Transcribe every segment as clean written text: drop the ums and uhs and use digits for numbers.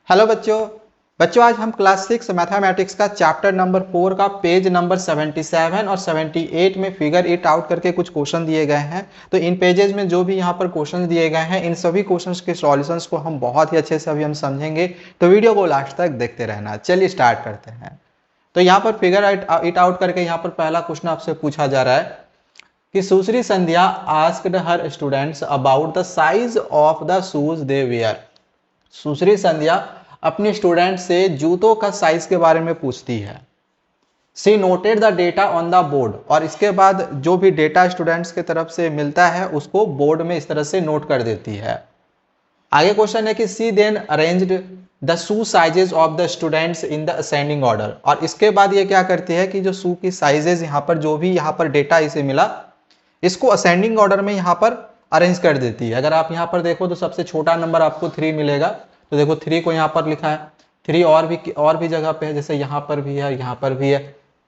Hello बच्चों आज हम क्लास 6 मैथमेटिक्स का चैप्टर नंबर 4 का पेज नंबर 77 और 78 में फिगर इट आउट करके कुछ क्वेश्चन दिए गए हैं। तो इन पेजेस में जो भी यहाँ पर क्वेश्चन दिए गए हैं इन सभी क्वेश्चंस के सॉल्यूशंस को हम बहुत ही अच्छे से अभी हम समझेंगे। तो वीडियो को लास्ट तक देखते रहना। चलिए स्टार्ट करते हैं। तो यहाँ पर फिगर इट आउट करके यहाँ पर पहला क्वेश्चन आपसे पूछा जा रहा है कि Sushri Sandhya asked her students about the size of the shoes they wear. Sushri Sandhya अपने स्टूडेंट से जूतों का साइज के बारे में पूछती है। She noted the data on the board, और इसके बाद जो भी डेटा स्टूडेंट्स के तरफ से मिलता है उसको बोर्ड में इस तरह से नोट कर देती है। आगे क्वेश्चन है कि she then arranged the shoe sizes of the students in the ascending order, और इसके बाद ये क्या करती है कि जो शू की साइजेस यहाँ पर जो भी यहाँ पर डेटा इसे मिला इसको असेंडिंग ऑर्डर में यहाँ पर अरेंज कर देती है। अगर आप यहाँ पर देखो तो सबसे छोटा नंबर आपको 3 मिलेगा। तो देखो 3 को यहाँ पर लिखा है, 3 और भी जगह पे है, जैसे यहाँ पर भी है, यहाँ पर भी है।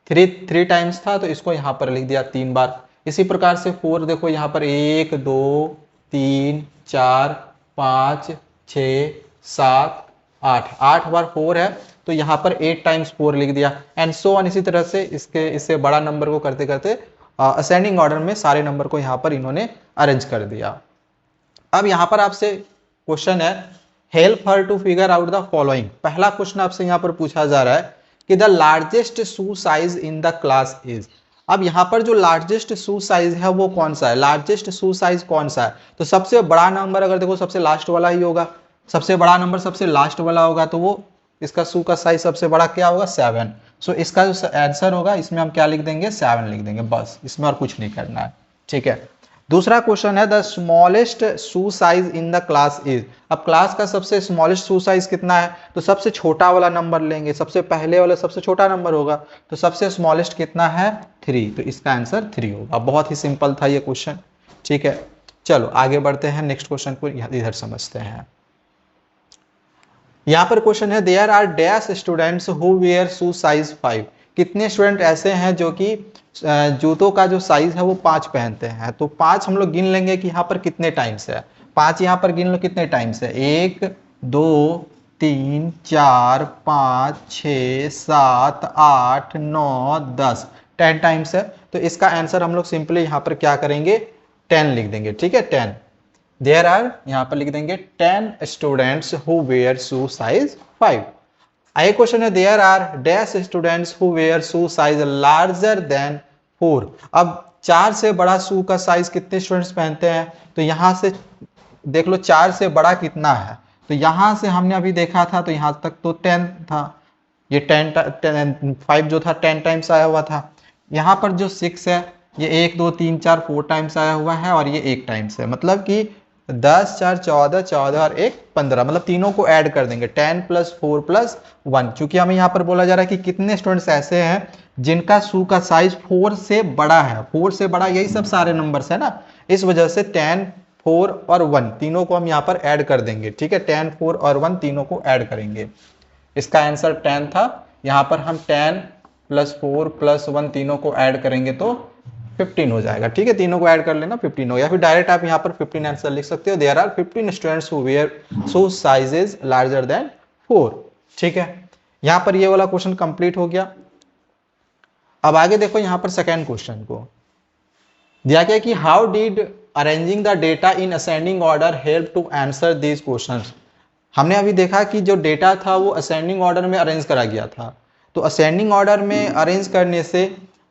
3 टाइम्स था तो इसको यहाँ पर लिख दिया 3 बार। इसी प्रकार से 4 देखो यहाँ पर 1 2 3 4 5 6 7 8 बार 4 है तो यहाँ पर 8 टाइम्स 4 लिख दिया एंड सो ऑन। इसी तरह से इससे बड़ा नंबर को करते करते असेंडिंग ऑर्डर में सारे नंबर को यहाँ पर इन्होंने अरेंज कर दिया। अब यहाँ पर आपसे क्वेश्चन है help her to figure out the following. पहला क्वेश्चन आपसे यहाँ पर पूछा जा रहा है कि the largest shoe size in the class is. अब यहाँ पर जो लार्जेस्ट शू साइज है वो कौन सा है, लार्जेस्ट शू साइज कौन सा है? तो सबसे बड़ा नंबर अगर देखो सबसे लास्ट वाला ही होगा, सबसे बड़ा नंबर सबसे लास्ट वाला होगा, तो वो इसका शू का साइज सबसे बड़ा क्या होगा 7। सो इसका जो आंसर होगा इसमें हम क्या लिख देंगे 7 लिख देंगे, बस इसमें और कुछ नहीं करना है। ठीक है। दूसरा क्वेश्चन है the smallest shoe size in the class is. अब क्लास का सबसे स्मॉलेस्ट शू साइज कितना है, तो सबसे छोटा वाला नंबर लेंगे, सबसे पहले वाला सबसे छोटा नंबर होगा, तो सबसे स्मॉलेस्ट कितना है 3, तो इसका आंसर 3 होगा। बहुत ही सिंपल था ये क्वेश्चन। ठीक है, चलो आगे बढ़ते हैं, नेक्स्ट क्वेश्चन को इधर समझते हैं। यहाँ पर क्वेश्चन है there are dash students who were shoe size 5। कितने स्टूडेंट ऐसे हैं जो कि जूतों का जो साइज है वो 5 पहनते हैं। तो 5 हम लोग गिन लेंगे कि यहाँ पर कितने टाइम्स है। 5 यहाँ पर गिन लो कितने टाइम्स है, 1 2 3 4 5 6 7 8 9 10, 10 टाइम्स है। तो इसका आंसर हम लोग सिंपली यहाँ पर क्या करेंगे 10 लिख देंगे। ठीक है, 10 देयर आर यहाँ पर लिख देंगे 10 students who were shoe size 5। आगे क्वेश्चन है there are dash students who were shoe size larger than 4। अब 4 से बड़ा शू का साइज कितने स्टूडेंट्स पहनते हैं, तो यहाँ से देख लो 4 से बड़ा कितना है। तो यहाँ से हमने अभी देखा था तो यहाँ तक तो 10 था, ये 5 जो था 10 टाइम्स आया हुआ था। यहाँ पर जो 6 है ये 1 2 3 4 4 टाइम्स आया हुआ है और ये 1 टाइम्स है, मतलब कि 10 4 14 14 और 1 15, मतलब तीनों को ऐड कर देंगे 10 + 4 + 1। चूंकि हमें यहाँ पर बोला जा रहा है कि कितने स्टूडेंट्स ऐसे हैं जिनका शू का साइज 4 से बड़ा है, 4 से बड़ा यही सब सारे नंबर्स है ना, इस वजह से 10 4 और 1 तीनों को हम यहाँ पर ऐड कर देंगे। ठीक है, 10 4 और 1 तीनों को ऐड करेंगे। इसका आंसर 10 था। यहाँ पर हम 10 + 4 + 1 तीनों को ऐड करेंगे तो 15 हो जाएगा। ठीक है, तीनों को ऐड कर लेना 15 हो, या फिर डायरेक्ट आप यहाँ पर 15 आंसर लिख सकते हो। There are 15 students who were shoe sizes larger than 4। ठीक है, यहाँ पर ये वाला क्वेश्चन कंप्लीट हो गया। अब आगे देखो यहाँ पर सेकेंड क्वेश्चन को दिया गया कि how did arranging the data in ascending order help to answer these questions. हमने अभी देखा कि जो डेटा था वो असेंडिंग ऑर्डर में अरेंज करा गया था। तो असेंडिंग ऑर्डर में अरेंज करने से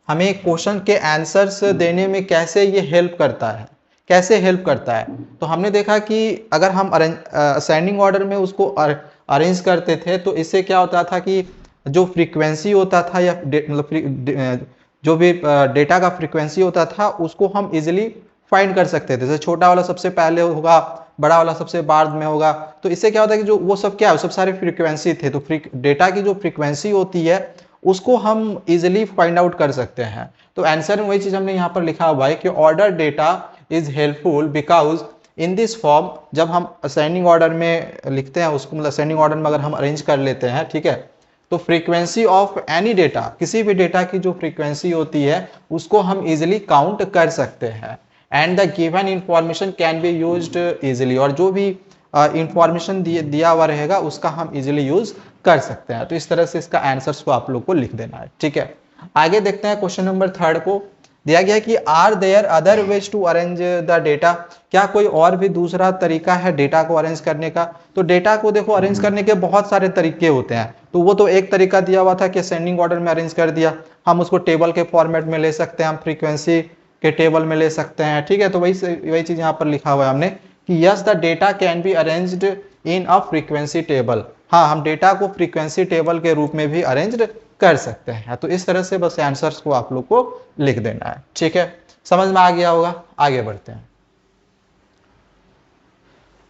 हमें क्वेश्चन के आंसर्स देने में कैसे ये हेल्प करता है, कैसे हेल्प करता है। तो हमने देखा कि अगर हम असेंडिंग ऑर्डर में उसको अरेंज करते थे तो इससे क्या होता था कि जो फ्रीक्वेंसी होता था या मतलब जो भी डेटा का फ्रीक्वेंसी होता था उसको हम इजीली फाइंड कर सकते थे। जैसे छोटा वाला सबसे पहले होगा, बड़ा वाला सबसे बाद में होगा। तो इससे क्या होता है कि जो वो सब क्या है, सब सारे फ्रीक्वेंसी थे, तो डेटा की जो फ्रीक्वेंसी होती है उसको हम इजिली फाइंड आउट कर सकते हैं। तो आंसर में वही चीज हमने यहाँ पर लिखा हुआ है कि order data is helpful because in this form, जब हम असेंडिंग ऑर्डर में लिखते हैं उसको, मतलब असेंडिंग ऑर्डर में अगर हम अरेंज कर लेते हैं, ठीक है, तो फ्रीक्वेंसी ऑफ एनी डेटा, किसी भी डेटा की जो फ्रीक्वेंसी होती है उसको हम इजिली काउंट कर सकते हैं and the given information can be used easily. और जो भी इंफॉर्मेशन दिया हुआ रहेगा उसका हम इजीली यूज कर सकते हैं। तो इस तरह से इसका आंसर्स को आप लोग को लिख देना है, ठीक है। आगे देखते हैं क्वेश्चन नंबर 3 को। दिया गया कि are there other ways to arrange the data, क्या कोई और भी दूसरा तरीका है डेटा को अरेंज करने का। तो डेटा को देखो अरेंज करने के बहुत सारे तरीके होते हैं, तो वो तो एक तरीका दिया हुआ था कि असेंडिंग ऑर्डर में अरेंज कर दिया, हम उसको टेबल के फॉर्मेट में ले सकते हैं, हम फ्रीक्वेंसी के टेबल में ले सकते हैं, ठीक है। तो वही चीज यहाँ पर लिखा हुआ है हमने कि yes the data can be arranged in a frequency table, हाँ हम डेटा को फ्रीक्वेंसी टेबल के रूप में भी अरेंज कर सकते हैं। तो इस तरह से बस आंसर्स को आप लोग को लिख देना है, ठीक है। समझ में आ गया होगा, आगे बढ़ते हैं।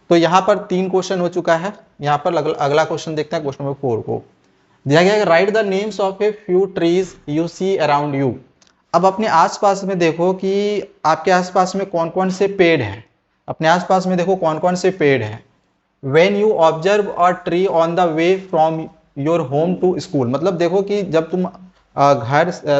तो यहाँ पर 3 क्वेश्चन हो चुका है, यहाँ पर अगला क्वेश्चन देखते हैं, क्वेश्चन नंबर 4 को। दिया गया है write the names of a few trees you see around you. अब अपने आसपास में देखो कि आपके आसपास में कौन कौन से पेड़ हैं, अपने आसपास में देखो कौन कौन से पेड़ हैं। When you observe a tree on the way from your home to school, मतलब देखो कि जब तुम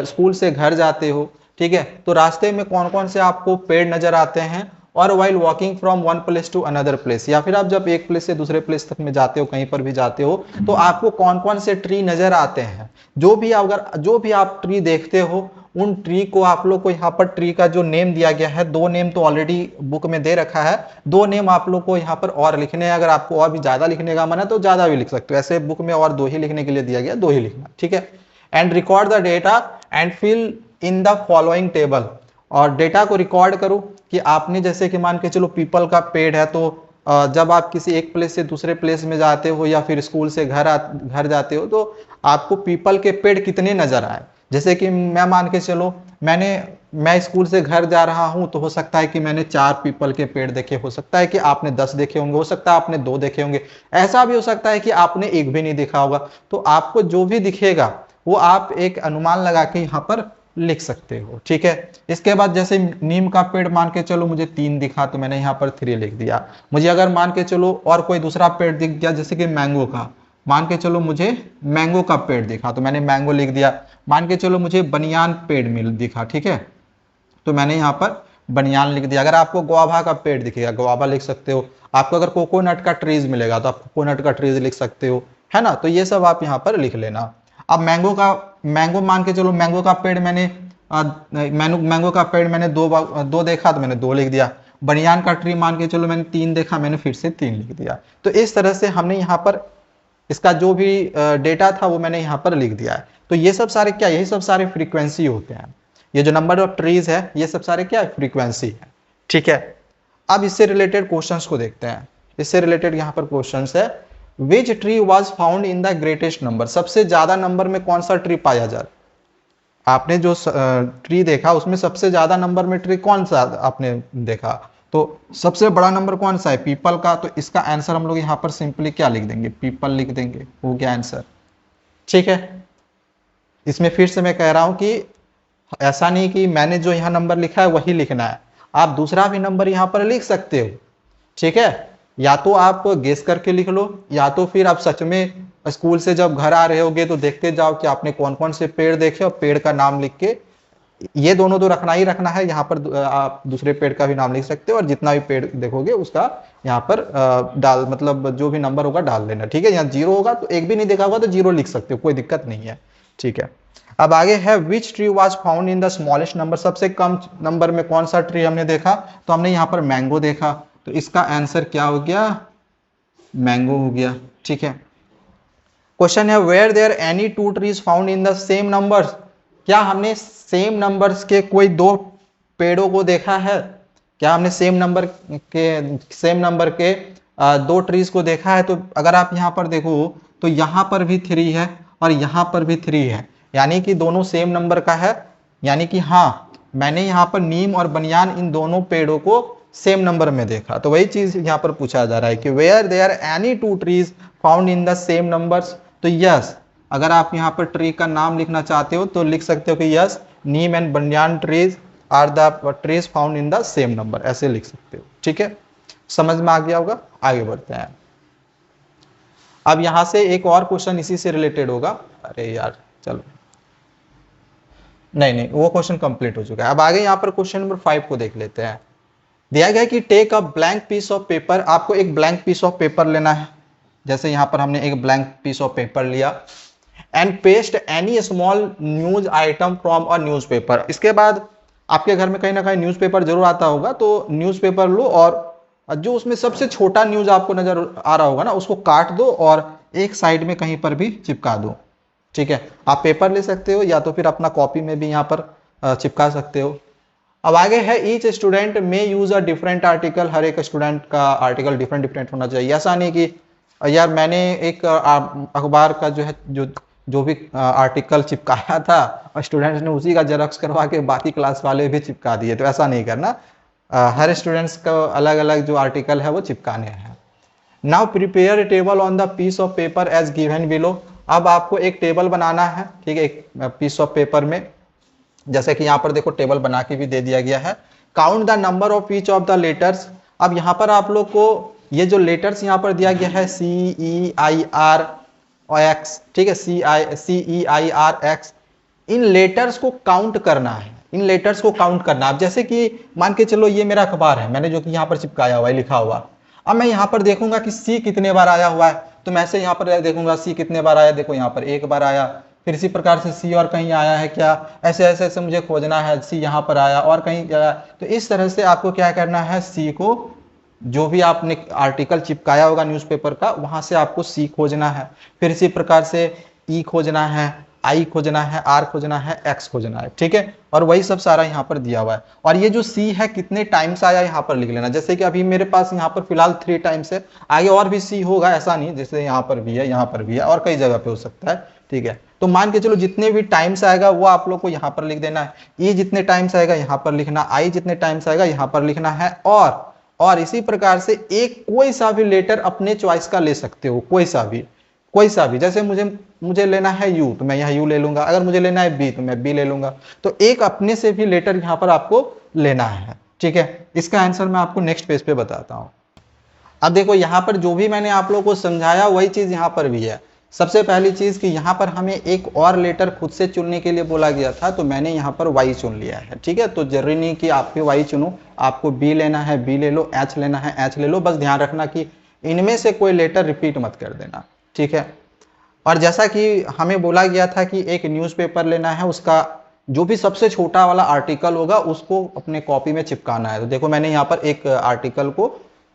स्कूल से घर जाते हो, ठीक है, तो रास्ते में कौन कौन से आपको पेड़ नजर आते हैं। और while walking from one place to another place, या फिर आप जब एक प्लेस से दूसरे प्लेस तक में जाते हो, कहीं पर भी जाते हो, तो आपको कौन कौन से ट्री नजर आते हैं। जो भी आप ट्री देखते हो, उन ट्री को आप लोग को यहाँ पर ट्री का जो नेम दिया गया है, 2 नेम तो ऑलरेडी बुक में दे रखा है, 2 नेम आप लोग को यहाँ पर और लिखने हैं। अगर आपको और भी ज्यादा लिखने का मन है तो ज्यादा भी लिख सकते हो, ऐसे बुक में और 2 ही लिखने के लिए दिया गया, 2 ही लिखना, ठीक है। And record the data and fill in the following table, और डेटा को रिकॉर्ड करो कि आपने जैसे कि मान के चलो पीपल का पेड़ है, तो जब आप किसी एक प्लेस से दूसरे प्लेस में जाते हो या फिर स्कूल से घर जाते हो, तो आपको पीपल के पेड़ कितने नजर आए। जैसे कि मैं मान के चलो मैं स्कूल से घर जा रहा हूं, तो हो सकता है कि मैंने 4 पीपल के पेड़ देखे, हो सकता है कि आपने 10 देखे होंगे, हो सकता है आपने 2 देखे होंगे, ऐसा भी हो सकता है कि आपने एक भी नहीं देखा होगा। तो आपको जो भी दिखेगा वो आप एक अनुमान लगा के यहाँ पर लिख सकते हो, ठीक है। इसके बाद जैसे नीम का पेड़ मान के चलो मुझे 3 दिखा, तो मैंने यहाँ पर 3 लिख दिया। मुझे अगर मान के चलो और कोई दूसरा पेड़ दिख गया, जैसे कि मैंगो का, मान के चलो मुझे मैंगो का पेड़ दिखा, तो मैंने मैंगो लिख दिया। मान के चलो मुझे बनियान पेड़ दिखा, ठीक है, तो मैंने यहाँ पर बनियान लिख दिया। अगर आपको गुआवा का पेड़ दिखेगा, गुआवा लिख सकते हो। आपको अगर कोकोनट का ट्रीज मिलेगा, तो आप कोकोनट का ट्रीज लिख सकते हो, है ना। तो ये सब आप यहाँ पर लिख लेना। अब मैंगो मान के चलो मैंगो का पेड़ मैंगो का पेड़ मैंने 2 देखा, तो मैंने 2 लिख दिया। बनियान का ट्री मान के चलो मैंने 3 देखा, मैंने फिर से 3 लिख दिया। तो इस तरह से हमने यहाँ पर इसका जो भी डेटा था वो मैंने यहाँ पर लिख दिया है। तो ये सब सारे क्या, यही सब सारे फ्रीक्वेंसी होते हैं। ये जो नंबर ऑफ ट्रीज है, ये सब सारे क्या है, फ्रीक्वेंसी है, ठीक है। अब इससे रिलेटेड क्वेश्चंस को देखते हैं। इससे रिलेटेड यहाँ पर क्वेश्चंस है, which tree was found in the greatest number, सबसे ज्यादा नंबर में कौन सा ट्री पाया जाता। आपने जो ट्री देखा उसमें सबसे ज्यादा नंबर में ट्री कौन सा आपने देखा, तो सबसे बड़ा नंबर कौन सा है, पीपल का। तो इसका आंसर हम लोग यहाँ पर सिंपली क्या लिख देंगे, पीपल लिख देंगे, हो गया आंसर, ठीक है। इसमें फिर से मैं कह रहा हूं कि ऐसा नहीं कि मैंने जो यहाँ नंबर लिखा है वही लिखना है, आप दूसरा भी नंबर यहाँ पर लिख सकते हो, ठीक है। या तो आप गेस करके लिख लो, या तो फिर आप सच में स्कूल से जब घर आ रहे होगे तो देखते जाओ कि आपने कौन कौन से पेड़ देखे और पेड़ का नाम लिख के, ये दोनों तो रखना ही रखना है। यहाँ पर आप दूसरे पेड़ का भी नाम लिख सकते हो, और जितना भी पेड़ देखोगे उसका यहाँ पर मतलब जो भी नंबर होगा डाल देना, ठीक है। यहाँ 0 होगा तो एक भी नहीं देखा होगा तो 0 लिख सकते हो, कोई दिक्कत नहीं है, ठीक है। अब आगे है which tree was found in the smallest number, सबसे कम नंबर में कौन सा ट्री हमने देखा। तो हमने यहाँ पर मैंगो देखा, तो इसका आंसर क्या हो गया, मैंगो हो गया, ठीक है। क्वेश्चन है were there any 2 trees found in the same numbers, क्या हमने सेम नंबर्स के कोई 2 पेड़ों को देखा है, क्या हमने सेम नंबर के 2 ट्रीज को देखा है। तो अगर आप यहाँ पर देखो तो यहाँ पर भी 3 है और यहाँ पर भी 3 है, यानी कि दोनों सेम नंबर का है। यानी कि हाँ, मैंने यहाँ पर नीम और बनियान इन दोनों पेड़ों को सेम नंबर में देखा। तो वही चीज यहाँ पर पूछा जा रहा है कि were there any 2 trees found in the same numbers. तो यस, अगर आप यहाँ पर ट्री का नाम लिखना चाहते हो तो लिख सकते हो कि yes, neem and banyan trees are the trees found in the same number, ऐसे लिख सकते हो, ठीक है। समझ में आ गया होगा, आगे बढ़ते हैं। अब यहां से एक और क्वेश्चन इसी से रिलेटेड होगा। अरे यार चलो, नहीं वो क्वेश्चन कंप्लीट हो चुका है। अब आगे यहाँ पर क्वेश्चन नंबर 5 को देख लेते हैं। दिया गया है कि take a blank piece of paper, आपको एक ब्लैंक पीस ऑफ पेपर लेना है, जैसे यहाँ पर हमने एक ब्लैंक पीस ऑफ पेपर लिया, and paste any small news item from a newspaper. इसके बाद आपके घर में कहीं ना कहीं न्यूज़पेपर जरूर आता होगा, तो न्यूज़पेपर लो और जो उसमें सबसे छोटा न्यूज आपको नजर आ रहा होगा ना, उसको काट दो और एक साइड में कहीं पर भी चिपका दो। ठीक है, आप पेपर ले सकते हो या तो फिर अपना कॉपी में भी यहाँ पर चिपका सकते हो। अब आगे है ईच स्टूडेंट में यूज अ डिफरेंट आर्टिकल, हर एक स्टूडेंट का आर्टिकल डिफरेंट डिफरेंट होना चाहिए। ऐसा नहीं कि यार मैंने एक अखबार का जो है जो भी आर्टिकल चिपकाया था और स्टूडेंट्स ने उसी का जेरॉक्स करवा के बाकी क्लास वाले भी चिपका दिए, तो ऐसा नहीं करना। हर स्टूडेंट्स को अलग अलग जो आर्टिकल है वो चिपकाने हैं। Now prepare table on the piece of paper as given below. अब आपको एक टेबल बनाना है, ठीक है, एक पीस ऑफ पेपर में, जैसे कि यहाँ पर देखो टेबल बना के भी दे दिया गया है। Count the number of each of the letters. अब यहाँ पर आप लोग को ये जो लेटर्स यहाँ पर दिया गया है CEIRX, ठीक है, CEIRX, इन लेटर्स को काउंट करना है, इन लेटर्स को काउंट करना। अब जैसे कि मान के चलो ये मेरा अखबार है, मैंने जो कि यहाँ पर चिपकाया हुआ है, लिखा हुआ। अब मैं यहाँ पर देखूंगा कि सी कितने बार आया हुआ है, तो मैं ऐसे यहाँ पर देखूंगा सी कितने बार आया, देखो यहाँ पर एक बार आया, फिर इसी प्रकार से सी और कहीं आया है क्या, ऐसे ऐसे ऐसे मुझे खोजना है, सी यहाँ पर आया और कहीं आया। तो इस तरह से आपको क्या करना है, सी को जो भी आपने आर्टिकल चिपकाया होगा न्यूज़पेपर का, वहां से आपको सी खोजना है। फिर इसी प्रकार से ई खोजना है, आई खोजना है, आर खोजना है, एक्स खोजना है, ठीक है। और वही सब सारा यहाँ पर दिया हुआ है। और ये जो सी है कितने टाइम्स आया यहाँ पर लिख लेना। जैसे कि अभी मेरे पास यहाँ पर फिलहाल 3 टाइम्स है, आगे और भी सी होगा, ऐसा नहीं, जैसे यहाँ पर भी है, यहाँ पर भी है और कई जगह पे हो सकता है, ठीक है। तो मान के चलो जितने भी टाइम्स आएगा वो आप लोग को यहाँ पर लिख देना है। ई जितने टाइम्स आएगा यहाँ पर लिखना, आई जितने टाइम्स आएगा यहाँ पर लिखना है। और इसी प्रकार से एक कोई सा भी लेटर अपने चॉइस का ले सकते हो, कोई सा भी। जैसे मुझे लेना है यू, तो मैं यहाँ यू ले लूंगा। अगर मुझे लेना है बी, तो मैं बी ले लूंगा। तो एक अपने से भी लेटर यहाँ पर आपको लेना है, ठीक है। इसका आंसर मैं आपको नेक्स्ट पेज पे बताता हूँ। अब देखो यहाँ पर जो भी मैंने आप लोगों को समझाया वही चीज यहाँ पर भी है। सबसे पहली चीज कि यहाँ पर हमें एक और लेटर खुद से चुनने के लिए बोला गया था, तो मैंने यहाँ पर वाई चुन लिया है, ठीक है। तो जरूरी नहीं कि आप भी वाई चुनो, आपको बी लेना है बी ले लो, एच लेना है एच ले लो। बस ध्यान रखना कि इनमें से कोई लेटर रिपीट मत कर देना, ठीक है। और जैसा कि हमें बोला गया था कि एक न्यूज़पेपर लेना है, उसका जो भी सबसे छोटा वाला आर्टिकल होगा उसको अपने कॉपी में चिपकाना है। तो देखो मैंने यहाँ पर एक आर्टिकल को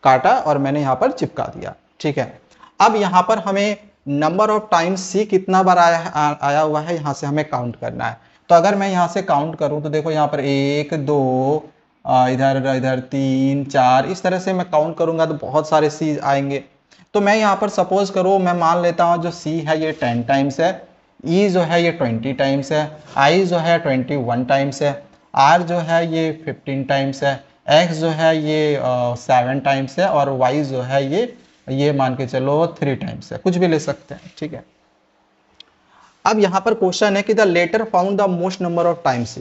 काटा और मैंने यहाँ पर चिपका दिया, ठीक है। अब यहाँ पर हमें नंबर ऑफ टाइम्स सी कितना बार आया हुआ है, यहाँ से हमें काउंट करना है। तो अगर मैं यहाँ से काउंट करूँ तो देखो यहाँ पर 1 2 इधर इधर 3 4, इस तरह से मैं काउंट करूंगा तो बहुत सारे सी आएंगे। तो मैं यहाँ पर सपोज करो मैं मान लेता हूँ जो सी है ये 10 टाइम्स है, ई जो है ये 20 टाइम्स है, आई जो है 21 टाइम्स है, आर जो है ये 15 टाइम्स है, एक्स जो है ये 7 टाइम्स है, और वाई जो है ये मान के चलो 3 टाइम्स है। कुछ भी ले सकते हैं, ठीक है। अब यहाँ पर क्वेश्चन है कि the letter found the most number of times,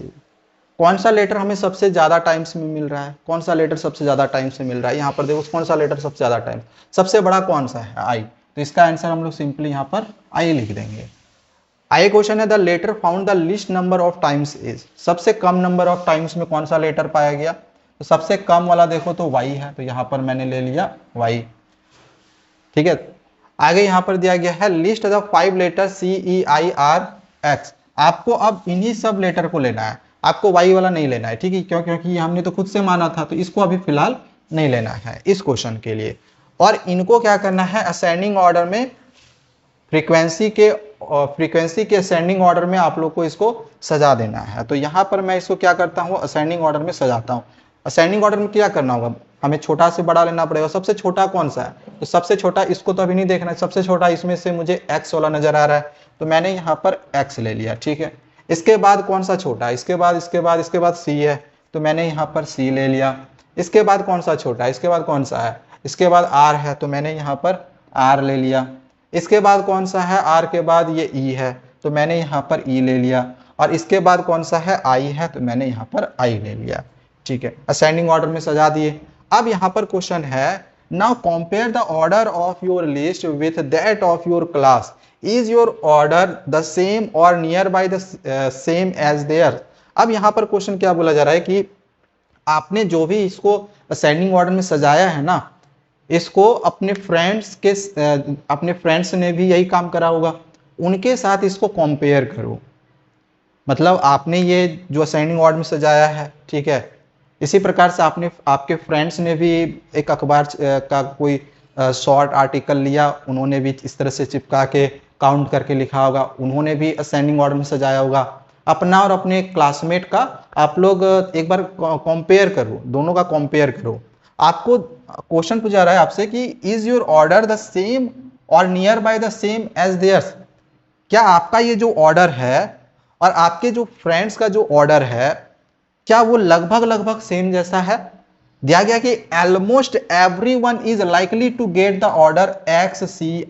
कौन सा लेटर हमें सबसे ज्यादा टाइम्स में मिल रहा है, कौन सा लेटर सबसे ज्यादा टाइम्स में मिल रहा है। यहाँ पर देखो कौन सा लेटर सबसे ज्यादा टाइम, सबसे बड़ा कौन सा है, आई। तो इसका आंसर हम लोग सिंपली यहाँ पर आई लिख देंगे। आई क्वेश्चन है the letter found the least number of times is, सबसे कम नंबर ऑफ टाइम्स में कौन सा लेटर पाया गया। तो सबसे कम वाला देखो तो वाई है, तो यहाँ पर मैंने ले लिया वाई, ठीक है। आगे यहाँ पर दिया गया है लिस्ट द 5 लेटर CEIRX। आपको अब इन्हीं सब लेटर को लेना है, आपको वाई वाला नहीं लेना है, ठीक है। क्यों, क्योंकि हमने तो खुद से माना था, तो इसको अभी फिलहाल नहीं लेना है इस क्वेश्चन के लिए। और इनको क्या करना है, असेंडिंग ऑर्डर में, फ्रीक्वेंसी के असेंडिंग ऑर्डर में आप लोग को इसको सजा देना है। तो यहाँ पर मैं इसको क्या करता हूँ, असेंडिंग ऑर्डर में सजाता हूँ। असेंडिंग ऑर्डर में क्या करना होगा, हमें छोटा से बड़ा लेना पड़ेगा। सबसे छोटा कौन सा है, तो सबसे छोटा इसको तो अभी नहीं देखना है, सबसे छोटा इसमें से मुझे एक्स वाला नजर आ रहा है, तो मैंने यहाँ पर एक्स ले लिया, ठीक है। इसके बाद कौन सा छोटा है, इसके बाद सी है, तो मैंने यहाँ पर सी ले लिया। इसके बाद कौन सा छोटा है, इसके बाद कौन सा है, इसके बाद आर है, तो मैंने यहाँ पर आर ले लिया। इसके बाद कौन सा है, आर के बाद ये ई है, तो मैंने यहाँ पर ई ले लिया। और इसके बाद कौन सा है, आई है, तो मैंने यहाँ पर आई ले लिया, ठीक है। असेंडिंग ऑर्डर में सजा दिए। अब यहाँ पर क्वेश्चन है, now compare the order of your list with that of your class, is your order the same or near by the same as their. अब यहाँ पर क्वेश्चन क्या बोला जा रहा है कि आपने जो भी इसको असेंडिंग ऑर्डर में सजाया है ना, इसको अपने फ्रेंड्स ने भी यही काम करा होगा, उनके साथ इसको कंपेयर करो। मतलब आपने ये जो असेंडिंग ऑर्डर में सजाया है, ठीक है, इसी प्रकार से आपके फ्रेंड्स ने भी एक अखबार का कोई शॉर्ट आर्टिकल लिया, उन्होंने भी इस तरह से चिपका के काउंट करके लिखा होगा, उन्होंने भी असेंडिंग ऑर्डर में सजाया होगा। अपना और अपने क्लासमेट का आप लोग एक बार कंपेयर करो, दोनों का कंपेयर करो। आपको क्वेश्चन पूछा रहा है आपसे कि is your order the same or near by the same as theirs, क्या आपका ये जो ऑर्डर है और आपके जो फ्रेंड्स का जो ऑर्डर है, क्या वो लगभग लगभग सेम जैसा है। दिया गया कि almost everyone is likely to get the order X C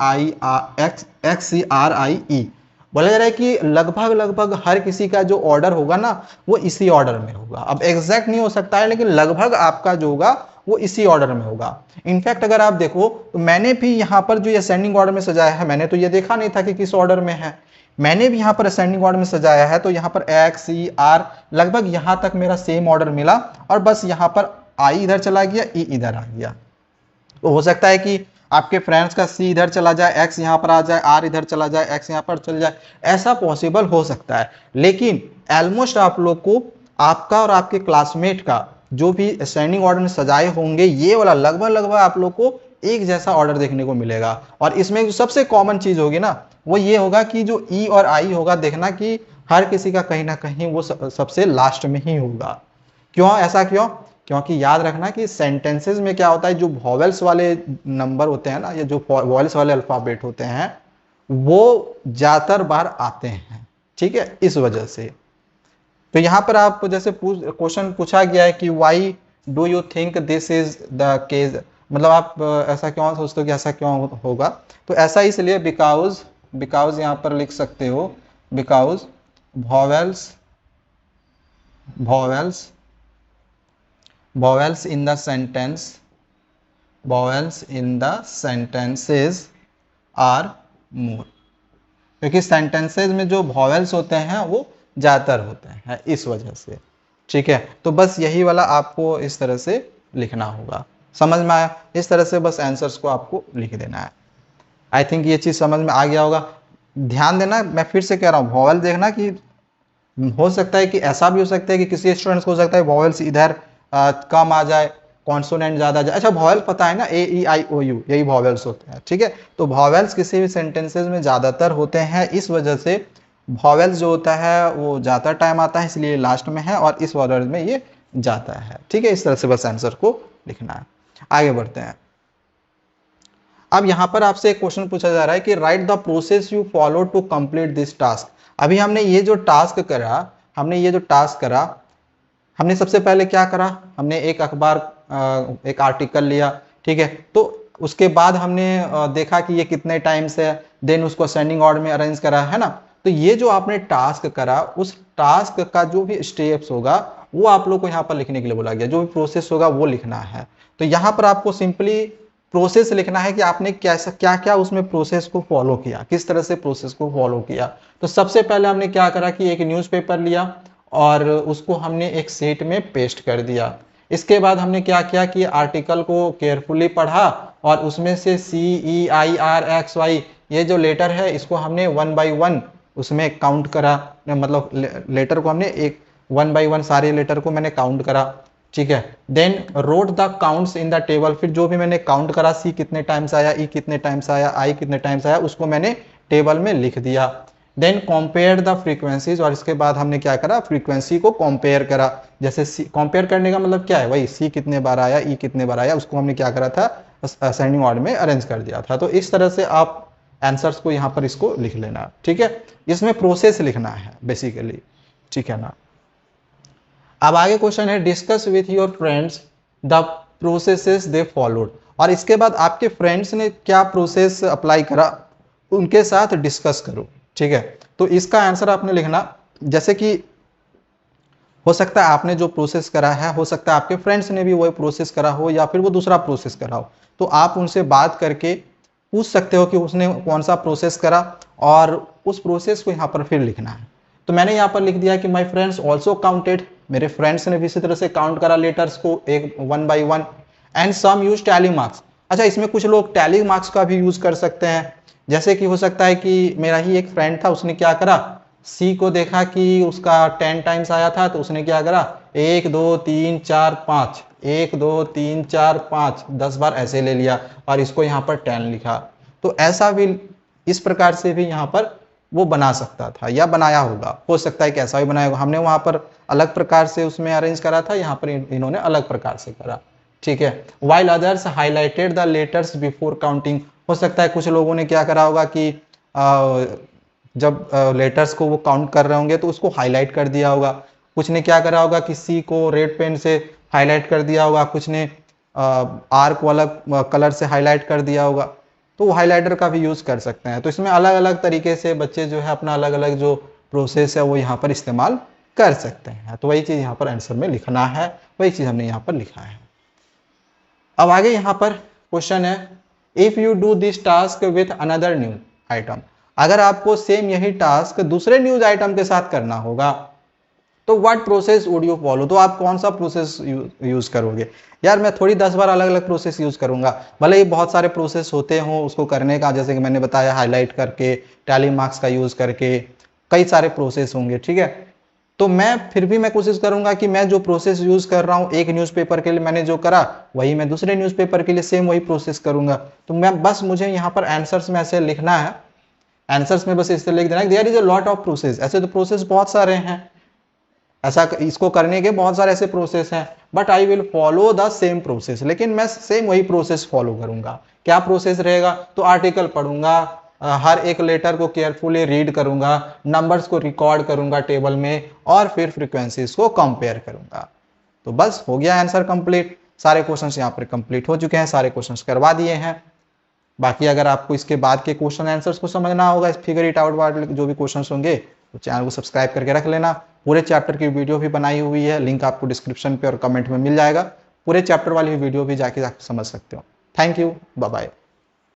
R I E. बोला जा रहा है कि लगभग लगभग हर किसी का जो ऑर्डर होगा ना, वो इसी ऑर्डर में होगा। अब एग्जैक्ट नहीं हो सकता है, लेकिन लगभग आपका जो होगा वो इसी ऑर्डर में होगा। इनफैक्ट अगर आप देखो तो मैंने भी यहाँ पर जो असेंडिंग ऑर्डर में सजाया है, मैंने तो ये देखा नहीं था कि किस ऑर्डर में है, मैंने भी यहाँ पर असेंडिंग ऑर्डर में सजाया है, तो यहाँ पर एक्स सी आर लगभग यहाँ तक मेरा सेम ऑर्डर मिला, और बस यहाँ पर आई इधर चला गया, ई इधर आ गया। तो हो सकता है कि आपके फ्रेंड्स का सी इधर चला जाए, एक्स यहाँ पर आ जाए, आर इधर चला जाए, एक्स यहाँ पर चल जाए, ऐसा पॉसिबल हो सकता है। लेकिन ऑलमोस्ट आप लोग को आपका और आपके क्लासमेट का जो भी असेंडिंग ऑर्डर में सजाए होंगे, ये वाला लगभग लगभग आप लोग को एक जैसा ऑर्डर देखने को मिलेगा। और इसमें जो सबसे कॉमन चीज होगी ना, वो ये होगा कि जो ई और आई होगा, देखना कि हर किसी का कहीं ना कहीं वो सबसे लास्ट में ही होगा। क्यों, ऐसा क्यों? क्योंकि याद रखना कि सेंटेंसेस में क्या होता है, जो वॉवेल्स वाले नंबर होते हैं ना, या जो वॉवेल्स वाले अल्फाबेट होते हैं, वो ज्यादातर बार आते हैं, ठीक है, इस वजह से। तो यहां पर आप जैसे क्वेश्चन पूछा गया है कि why do you think this is the case, मतलब आप ऐसा क्यों सोचते हो कि ऐसा क्यों होगा, तो ऐसा इसलिए बिकॉज यहां पर लिख सकते हो, because vowels in the sentences are more, क्योंकि सेंटेंसेज में जो वॉवेल्स होते हैं वो ज्यादातर होते हैं, इस वजह से, ठीक है। तो बस यही वाला आपको इस तरह से लिखना होगा। समझ में आया? इस तरह से बस आंसर्स को आपको लिख देना है। आई थिंक ये चीज समझ में आ गया होगा। ध्यान देना, मैं फिर से कह रहा हूँ, वॉवेल देखना कि हो सकता है कि ऐसा भी हो सकता है कि किसी स्टूडेंट्स को हो सकता है वॉवेल्स इधर कम आ जाए, कॉन्सोनेंट ज्यादा आ जाए। अच्छा, वॉवेल पता है ना, ए ई आई ओ यू, यही वॉवेल्स होते हैं, ठीक है। तो वॉवेल्स किसी भी सेंटेंसेस में ज्यादातर होते हैं, इस वजह से वॉवेल्स जो होता है वो ज्यादा टाइम आता है, इसलिए लास्ट में है, और इस ऑर्डर में ये जाता है, ठीक है। इस तरह से बस आंसर को लिखना है। आगे बढ़ते हैं। अब यहाँ पर आपसे एक क्वेश्चन पूछा जा रहा है कि write the process you follow to complete this task. अभी हमने ये जो टास्क करा, हमने सबसे पहले क्या करा, हमने एक अखबार एक आर्टिकल लिया, ठीक है। तो उसके बाद हमने देखा कि ये कितने टाइम से, देन उसको असेंडिंग ऑर्डर में अरेंज करा, है ना। तो ये जो आपने टास्क करा, उस टास्क का जो भी स्टेप्स होगा वो आप लोग को यहाँ पर लिखने के लिए बोला गया, जो भी प्रोसेस होगा वो लिखना है। तो यहाँ पर आपको सिंपली प्रोसेस लिखना है कि आपने कैसा क्या क्या उसमें प्रोसेस को फॉलो किया, किस तरह से प्रोसेस को फॉलो किया। तो सबसे पहले हमने क्या करा कि एक न्यूज़पेपर लिया और उसको हमने एक शीट में पेस्ट कर दिया। इसके बाद हमने क्या किया कि आर्टिकल को केयरफुली पढ़ा और उसमें से CEIRXY ये जो लेटर है, इसको हमने 1 by 1 उसमें काउंट करा, मतलब लेटर को हमने एक 1 by 1 सारे लेटर को मैंने काउंट करा, ठीक है। Then wrote the counts in the table, फिर जो भी मैंने काउंट करा, सी कितने टाइम्स आया, ई कितने टाइम्स आया, आई कितने टाइम्स आया, उसको मैंने टेबल में लिख दिया। देन कंपेयर द फ्रीक्वेंसीज, और इसके बाद हमने क्या करा, फ्रीक्वेंसी को कंपेयर करा। जैसे कंपेयर करने का मतलब क्या है, वही सी कितने बार आया, ई कितने बार आया, उसको हमने क्या करा था, असेंडिंग ऑर्डर में अरेंज कर दिया था। तो इस तरह से आप आंसर्स को यहाँ पर इसको लिख लेना, ठीक है। इसमें प्रोसेस लिखना है बेसिकली, ठीक है ना। अब आगे क्वेश्चन है, discuss with your friends the processes they followed, और इसके बाद आपके फ्रेंड्स ने क्या प्रोसेस अप्लाई करा उनके साथ डिस्कस करो, ठीक है। तो इसका आंसर आपने लिखना, जैसे कि हो सकता है आपने जो प्रोसेस करा है, हो सकता है आपके फ्रेंड्स ने भी वही प्रोसेस करा हो, या फिर वो दूसरा प्रोसेस करा हो। तो आप उनसे बात करके पूछ सकते हो कि उसने कौन सा प्रोसेस करा, और उस प्रोसेस को यहाँ पर फिर लिखना है। तो मैंने यहाँ पर लिख दिया कि माई फ्रेंड्स ऑल्सो काउंटेड, मेरे फ्रेंड्स ने भी इसी तरह से काउंट करा लेटर्स को एक 1 by 1 and some use tally marks. अच्छा, इसमें कुछ लोग टैली मार्क्स का भी यूज कर सकते हैं। जैसे कि हो सकता है कि मेरा ही एक फ्रेंड था, उसने क्या करा, सी को देखा कि उसका 10 टाइम्स आया था, तो उसने क्या करा 1 2 3 4 5 1 2 3 4 5 10 बार ऐसे ले लिया और इसको यहाँ पर 10 लिखा। तो ऐसा भी इस प्रकार से भी यहाँ पर वो बना सकता था या बनाया होगा, हो सकता है कि ऐसा भी बनाया होगा। हमने वहाँ पर अलग प्रकार से उसमें अरेंज करा था, यहाँ पर इन्होंने अलग प्रकार से करा। ठीक है, while others highlighted the letters before counting. हो सकता है कुछ लोगों ने क्या करा होगा कि जब लेटर्स को वो काउंट कर रहे होंगे तो उसको हाईलाइट कर दिया होगा। कुछ ने क्या करा होगा कि सी को रेड पेन से हाईलाइट कर दिया होगा, कुछ ने आर को अलग कलर से हाईलाइट कर दिया होगा। तो वो हाईलाइटर का भी यूज कर सकते हैं। तो इसमें अलग अलग तरीके से बच्चे जो है अपना अलग अलग जो प्रोसेस है वो यहाँ पर इस्तेमाल कर सकते हैं। तो वही चीज यहाँ पर आंसर में लिखना है, वही चीज हमने यहाँ पर लिखा है। अब आगे यहाँ पर क्वेश्चन है, if you do this task with another news item. अगर आपको सेम यही टास्क दूसरे न्यूज आइटम के साथ करना होगा तो what process would you follow, तो आप कौन सा प्रोसेस यूज करोगे। यार मैं थोड़ी 10 बार अलग अलग प्रोसेस यूज करूंगा, भले ही बहुत सारे प्रोसेस होते हों उसको करने का, जैसे कि मैंने बताया हाईलाइट करके, टैली मार्क्स का यूज करके, कई सारे प्रोसेस होंगे। ठीक है, तो मैं फिर भी मैं कोशिश करूंगा कि मैं जो प्रोसेस यूज कर रहा हूँ एक न्यूज़पेपर के लिए मैंने जो करा वही मैं दूसरे न्यूज़पेपर के लिए सेम वही प्रोसेस करूंगा। तो मैं बस मुझे यहाँ पर आंसर्स में ऐसे लिखना है, आंसर्स में बस इससे लिख देना there is a lot of process. ऐसे तो प्रोसेस बहुत सारे हैं, ऐसा इसको करने के बहुत सारे ऐसे प्रोसेस हैं, but I will follow the same process. लेकिन मैं सेम वही प्रोसेस फॉलो करूंगा। क्या प्रोसेस रहेगा, तो आर्टिकल पढ़ूंगा, हर एक लेटर को केयरफुली रीड करूंगा, नंबर्स को रिकॉर्ड करूंगा टेबल में और फिर फ्रीक्वेंसीज को कंपेयर करूंगा। तो बस हो गया आंसर कंप्लीट। सारे क्वेश्चंस यहाँ पर कंप्लीट हो चुके हैं, सारे क्वेश्चंस करवा दिए हैं। बाकी अगर आपको इसके बाद के क्वेश्चन आंसर्स को समझना होगा, इस फिगर इट आउट वाले जो भी क्वेश्चंस होंगे, तो चैनल को सब्सक्राइब करके रख लेना। पूरे चैप्टर की वीडियो भी बनाई हुई है, लिंक आपको डिस्क्रिप्शन पे और कमेंट में मिल जाएगा। पूरे चैप्टर वाली वीडियो भी जाके समझ सकते हो। Thank you, bye bye.